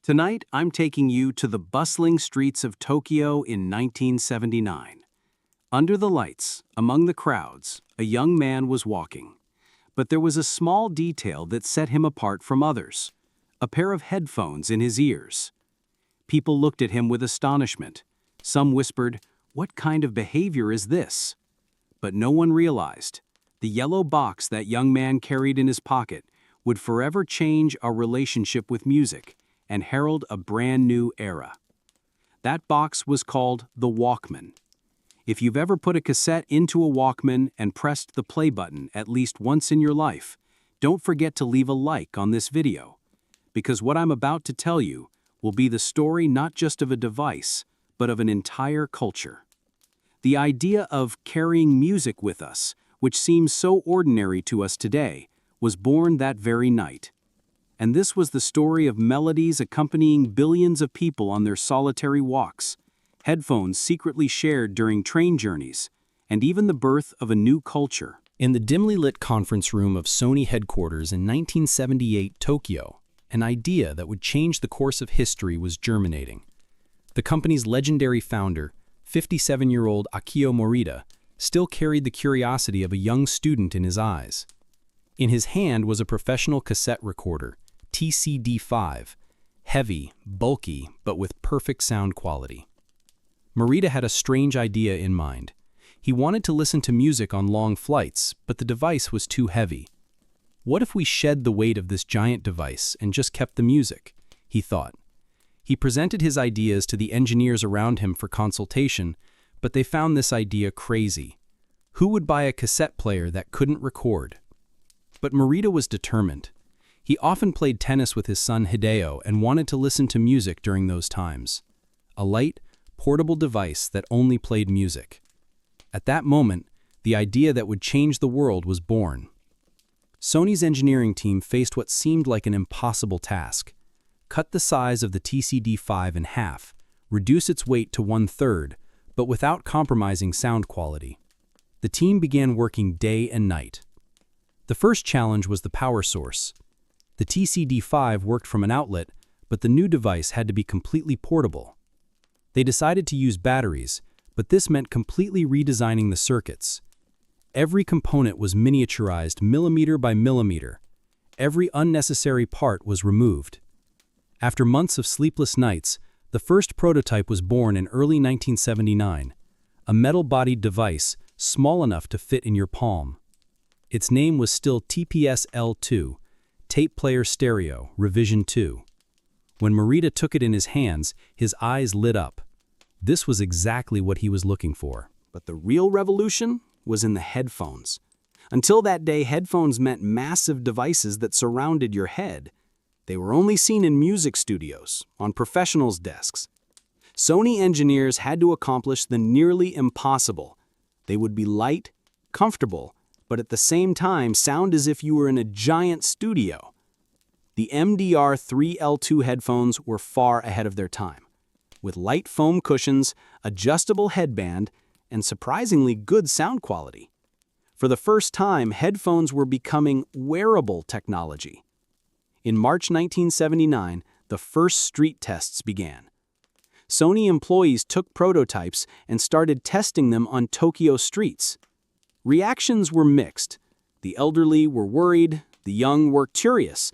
Tonight, I'm taking you to the bustling streets of Tokyo in 1979. Under the lights, among the crowds, a young man was walking. But there was a small detail that set him apart from others: a pair of headphones in his ears. People looked at him with astonishment. Some whispered, "What kind of behavior is this?" But no one realized the yellow box that young man carried in his pocket would forever change our relationship with music and herald a brand new era. That box was called the Walkman. If you've ever put a cassette into a Walkman and pressed the play button at least once in your life, don't forget to leave a like on this video, because what I'm about to tell you will be the story not just of a device, but of an entire culture. The idea of carrying music with us, which seems so ordinary to us today, was born that very night. And this was the story of melodies accompanying billions of people on their solitary walks, headphones secretly shared during train journeys, and even the birth of a new culture. In the dimly lit conference room of Sony headquarters in 1978 Tokyo, an idea that would change the course of history was germinating. The company's legendary founder, 57-year-old Akio Morita, still carried the curiosity of a young student in his eyes. In his hand was a professional cassette recorder, TCD5, heavy, bulky, but with perfect sound quality. Morita had a strange idea in mind. He wanted to listen to music on long flights, but the device was too heavy. What if we shed the weight of this giant device and just kept the music? He thought. He presented his ideas to the engineers around him for consultation, but they found this idea crazy. Who would buy a cassette player that couldn't record? But Morita was determined. He often played tennis with his son Hideo and wanted to listen to music during those times. A light, portable device that only played music. At that moment, the idea that would change the world was born. Sony's engineering team faced what seemed like an impossible task. Cut the size of the TCD5 in half, reduce its weight to 1/3, but without compromising sound quality. The team began working day and night. The first challenge was the power source. The TCD5 worked from an outlet, but the new device had to be completely portable. They decided to use batteries, but this meant completely redesigning the circuits. Every component was miniaturized millimeter by millimeter. Every unnecessary part was removed. After months of sleepless nights, the first prototype was born in early 1979, a metal-bodied device small enough to fit in your palm. Its name was still TPS-L2, Tape Player Stereo, Revision 2. When Morita took it in his hands, his eyes lit up. This was exactly what he was looking for. But the real revolution was in the headphones. Until that day, headphones meant massive devices that surrounded your head. They were only seen in music studios, on professionals' desks. Sony engineers had to accomplish the nearly impossible. They would be light, comfortable, but at the same time sound as if you were in a giant studio. The MDR3L2 headphones were far ahead of their time, with light foam cushions, adjustable headband, and surprisingly good sound quality. For the first time, headphones were becoming wearable technology. In March 1979, the first street tests began. Sony employees took prototypes and started testing them on Tokyo streets. Reactions were mixed. The elderly were worried, the young were curious.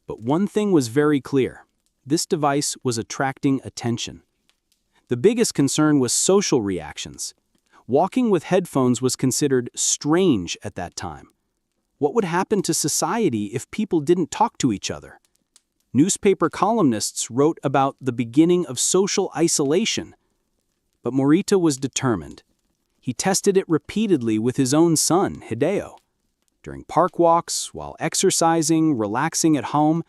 But one thing was very clear: this device was attracting attention. The biggest concern was social reactions. Walking with headphones was considered strange at that time. What would happen to society if people didn't talk to each other? Newspaper columnists wrote about the beginning of social isolation. But Morita was determined. He tested it repeatedly with his own son, Hideo. During park walks, while exercising, relaxing at home,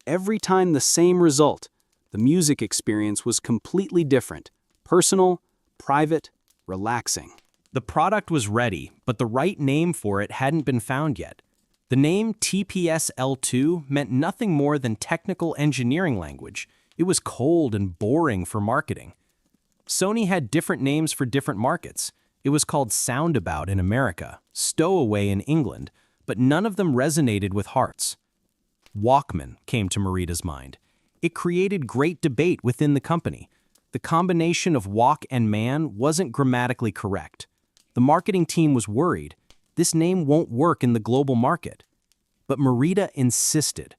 every time the same result. The music experience was completely different: personal, private, relaxing. The product was ready, but the right name for it hadn't been found yet. The name TPS-L2 meant nothing more than technical engineering language. It was cold and boring for marketing. Sony had different names for different markets. It was called Soundabout in America, Stowaway in England, but none of them resonated with hearts. Walkman came to Morita's mind. It created great debate within the company. The combination of walk and man wasn't grammatically correct. The marketing team was worried, this name won't work in the global market. But Morita insisted.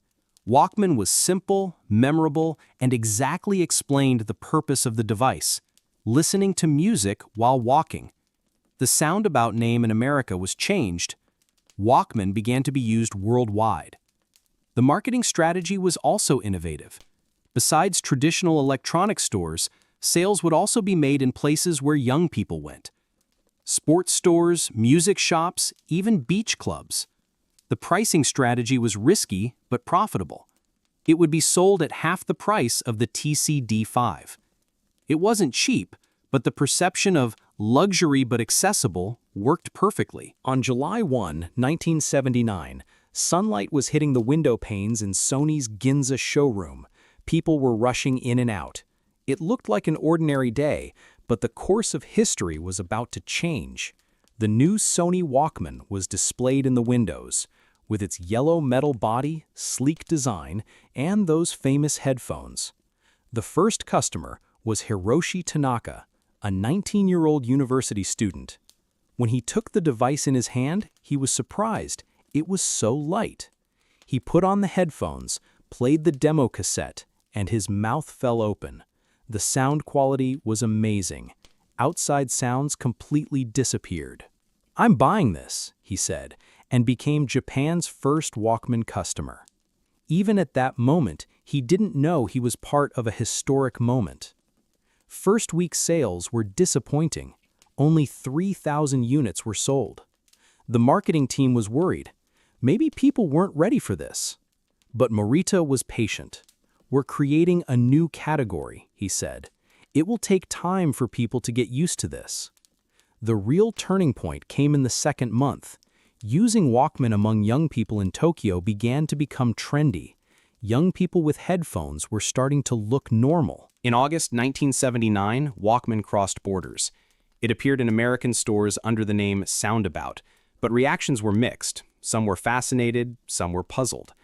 Walkman was simple, memorable, and exactly explained the purpose of the device: listening to music while walking. The Soundabout name in America was changed. Walkman began to be used worldwide. The marketing strategy was also innovative. Besides traditional electronics stores, sales would also be made in places where young people went. Sports stores, music shops, even beach clubs. The pricing strategy was risky but profitable. It would be sold at half the price of the TCD5. It wasn't cheap, but the perception of luxury but accessible worked perfectly. On July 1, 1979, sunlight was hitting the window panes in Sony's Ginza showroom. People were rushing in and out. It looked like an ordinary day, but the course of history was about to change. The new Sony Walkman was displayed in the windows, with its yellow metal body, sleek design, and those famous headphones. The first customer was Hiroshi Tanaka, a 19-year-old university student. When he took the device in his hand, he was surprised. It was so light. He put on the headphones, played the demo cassette, and his mouth fell open. The sound quality was amazing. Outside sounds completely disappeared. "I'm buying this," he said, and became Japan's first Walkman customer. Even at that moment, he didn't know he was part of a historic moment. First week sales were disappointing. Only 3,000 units were sold. The marketing team was worried. Maybe people weren't ready for this. But Morita was patient. "We're creating a new category," he said. "It will take time for people to get used to this." The real turning point came in the second month. Using Walkman among young people in Tokyo began to become trendy. Young people with headphones were starting to look normal. In August 1979, Walkman crossed borders. It appeared in American stores under the name Soundabout, but reactions were mixed. Some were fascinated, some were puzzled.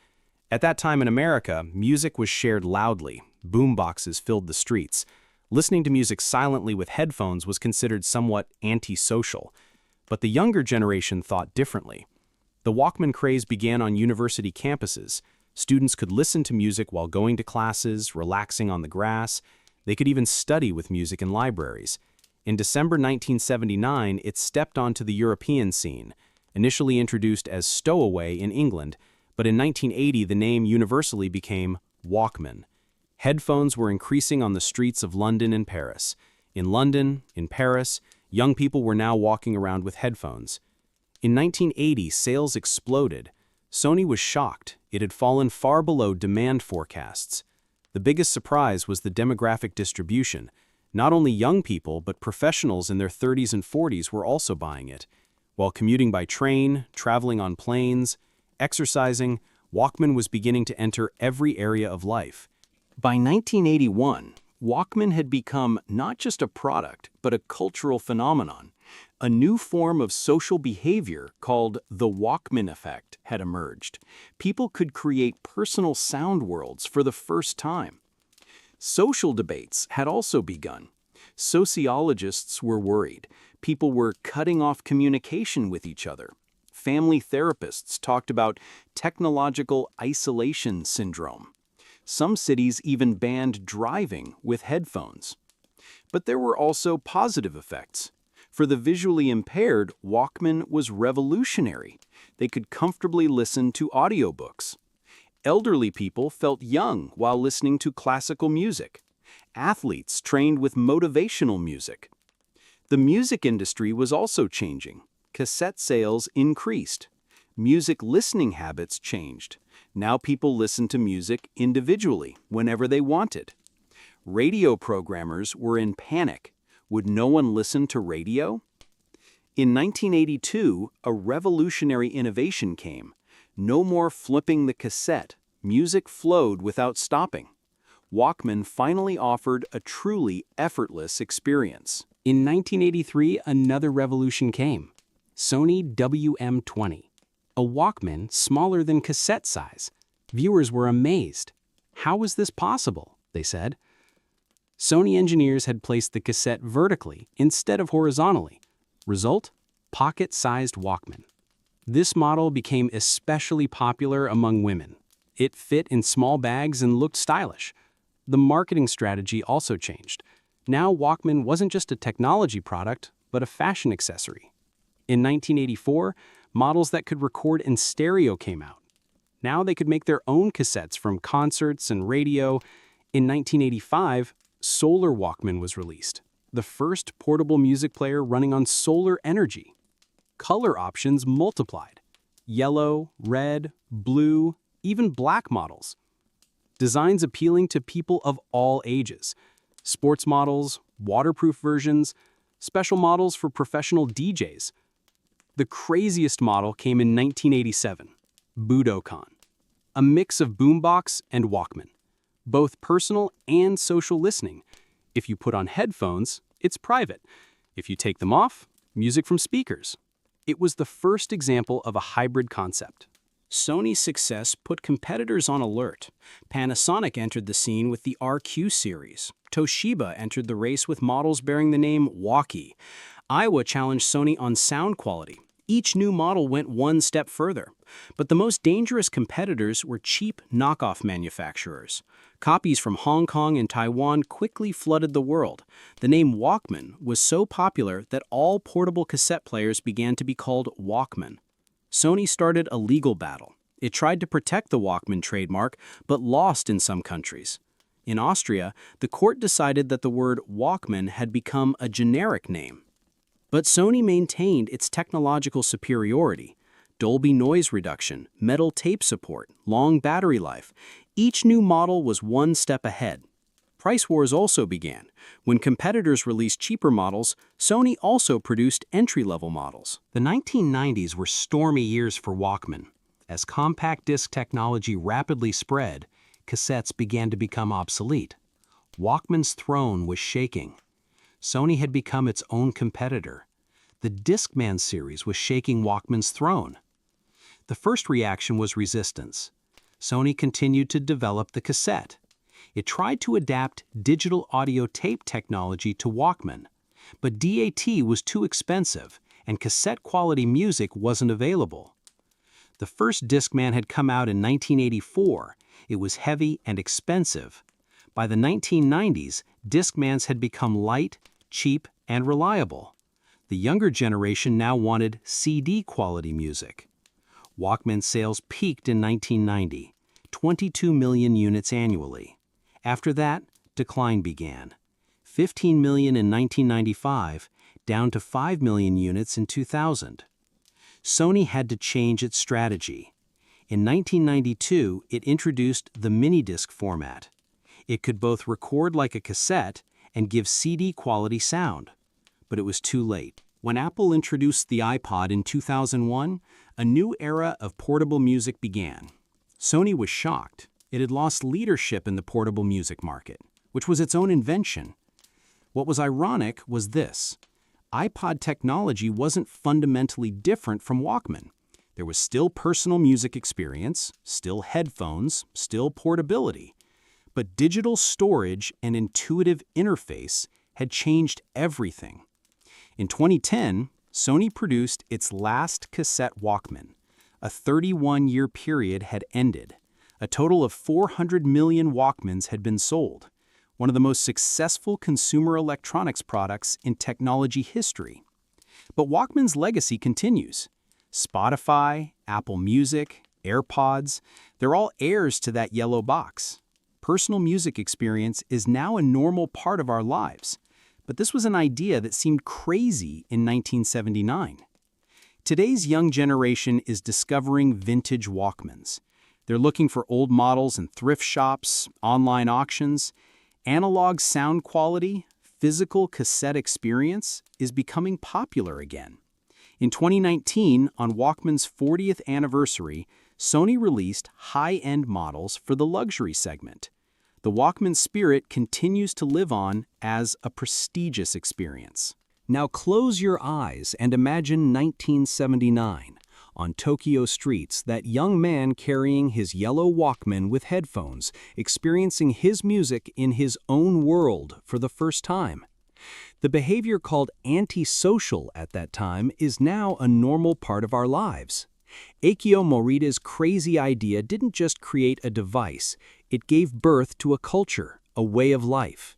At that time in America, music was shared loudly. Boomboxes filled the streets. Listening to music silently with headphones was considered somewhat antisocial. But the younger generation thought differently. The Walkman craze began on university campuses. Students could listen to music while going to classes, relaxing on the grass. They could even study with music in libraries. In December 1979, it stepped onto the European scene, initially introduced as Stowaway in England, but in 1980 the name universally became Walkman. Headphones were increasing on the streets of London and Paris. In London, in Paris, young people were now walking around with headphones. In 1980, sales exploded. Sony was shocked. It had fallen far below demand forecasts. The biggest surprise was the demographic distribution. Not only young people, but professionals in their 30s and 40s were also buying it. While commuting by train, traveling on planes, exercising, Walkman was beginning to enter every area of life. By 1981, Walkman had become not just a product, but a cultural phenomenon. A new form of social behavior called the Walkman effect had emerged. People could create personal sound worlds for the first time. Social debates had also begun. Sociologists were worried. People were cutting off communication with each other. Family therapists talked about technological isolation syndrome. Some cities even banned driving with headphones. But there were also positive effects. For the visually impaired, Walkman was revolutionary. They could comfortably listen to audiobooks. Elderly people felt young while listening to classical music. Athletes trained with motivational music. The music industry was also changing. Cassette sales increased. Music listening habits changed. Now people listen to music individually, whenever they wanted. Radio programmers were in panic. Would no one listen to radio? In 1982, a revolutionary innovation came. No more flipping the cassette. Music flowed without stopping. Walkman finally offered a truly effortless experience. In 1983, another revolution came. Sony WM-20. A Walkman smaller than cassette size. Viewers were amazed. How is this possible? They said. Sony engineers had placed the cassette vertically instead of horizontally. Result? Pocket-sized Walkman. This model became especially popular among women. It fit in small bags and looked stylish. The marketing strategy also changed. Now Walkman wasn't just a technology product, but a fashion accessory. In 1984, models that could record in stereo came out. Now they could make their own cassettes from concerts and radio. In 1985, Solar Walkman was released, the first portable music player running on solar energy. Color options multiplied. Yellow, red, blue, even black models. Designs appealing to people of all ages. Sports models, waterproof versions, special models for professional DJs. The craziest model came in 1987, Budokan, a mix of boombox and Walkman, both personal and social listening. If you put on headphones, it's private. If you take them off, music from speakers. It was the first example of a hybrid concept. Sony's success put competitors on alert. Panasonic entered the scene with the RQ series. Toshiba entered the race with models bearing the name Walkie. Aiwa challenged Sony on sound quality. Each new model went one step further. But the most dangerous competitors were cheap knockoff manufacturers. Copies from Hong Kong and Taiwan quickly flooded the world. The name Walkman was so popular that all portable cassette players began to be called Walkman. Sony started a legal battle. It tried to protect the Walkman trademark, but lost in some countries. In Austria, the court decided that the word Walkman had become a generic name. But Sony maintained its technological superiority. Dolby noise reduction, metal tape support, long battery life. Each new model was one step ahead. Price wars also began. When competitors released cheaper models, Sony also produced entry-level models. The 1990s were stormy years for Walkman. As compact disc technology rapidly spread, cassettes began to become obsolete. Walkman's throne was shaking. Sony had become its own competitor. The Discman series was shaking Walkman's throne. The first reaction was resistance. Sony continued to develop the cassette. It tried to adapt digital audio tape technology to Walkman, but DAT was too expensive and cassette-quality music wasn't available. The first Discman had come out in 1984. It was heavy and expensive. By the 1990s, Discmans had become light, cheap, and reliable. The younger generation now wanted CD-quality music. Walkman sales peaked in 1990, 22 million units annually. After that, decline began. 15 million in 1995, down to 5 million units in 2000. Sony had to change its strategy. In 1992, it introduced the mini-disc format. It could both record like a cassette and give CD-quality sound. But it was too late. When Apple introduced the iPod in 2001, a new era of portable music began. Sony was shocked. It had lost leadership in the portable music market, which was its own invention. What was ironic was this. iPod technology wasn't fundamentally different from Walkman. There was still personal music experience, still headphones, still portability. But digital storage and intuitive interface had changed everything. In 2010, Sony produced its last cassette Walkman. A 31-year period had ended. A total of 400 million Walkmans had been sold, one of the most successful consumer electronics products in technology history. But Walkman's legacy continues. Spotify, Apple Music, AirPods, they're all heirs to that yellow box. Personal music experience is now a normal part of our lives, but this was an idea that seemed crazy in 1979. Today's young generation is discovering vintage Walkmans. They're looking for old models in thrift shops, online auctions. Analog sound quality, physical cassette experience is becoming popular again. In 2019, on Walkman's 40th anniversary, Sony released high-end models for the luxury segment. The Walkman spirit continues to live on as a prestigious experience. Now close your eyes and imagine 1979. On Tokyo streets, that young man carrying his yellow Walkman with headphones, experiencing his music in his own world for the first time. The behavior called antisocial at that time is now a normal part of our lives. Akio Morida's crazy idea didn't just create a device, it gave birth to a culture, a way of life.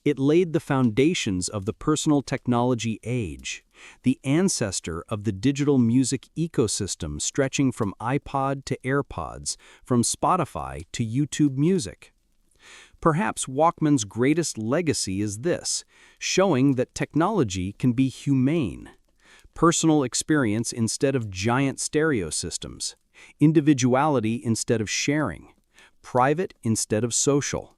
It laid the foundations of the personal technology age, the ancestor of the digital music ecosystem stretching from iPod to AirPods, from Spotify to YouTube Music. Perhaps Walkman's greatest legacy is this, showing that technology can be humane. Personal experience instead of giant stereo systems, individuality instead of sharing, private instead of social.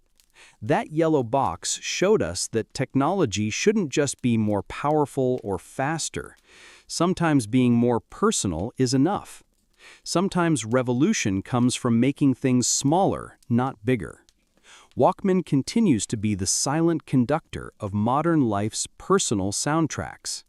That yellow box showed us that technology shouldn't just be more powerful or faster. Sometimes being more personal is enough. Sometimes revolution comes from making things smaller, not bigger. Walkman continues to be the silent conductor of modern life's personal soundtracks.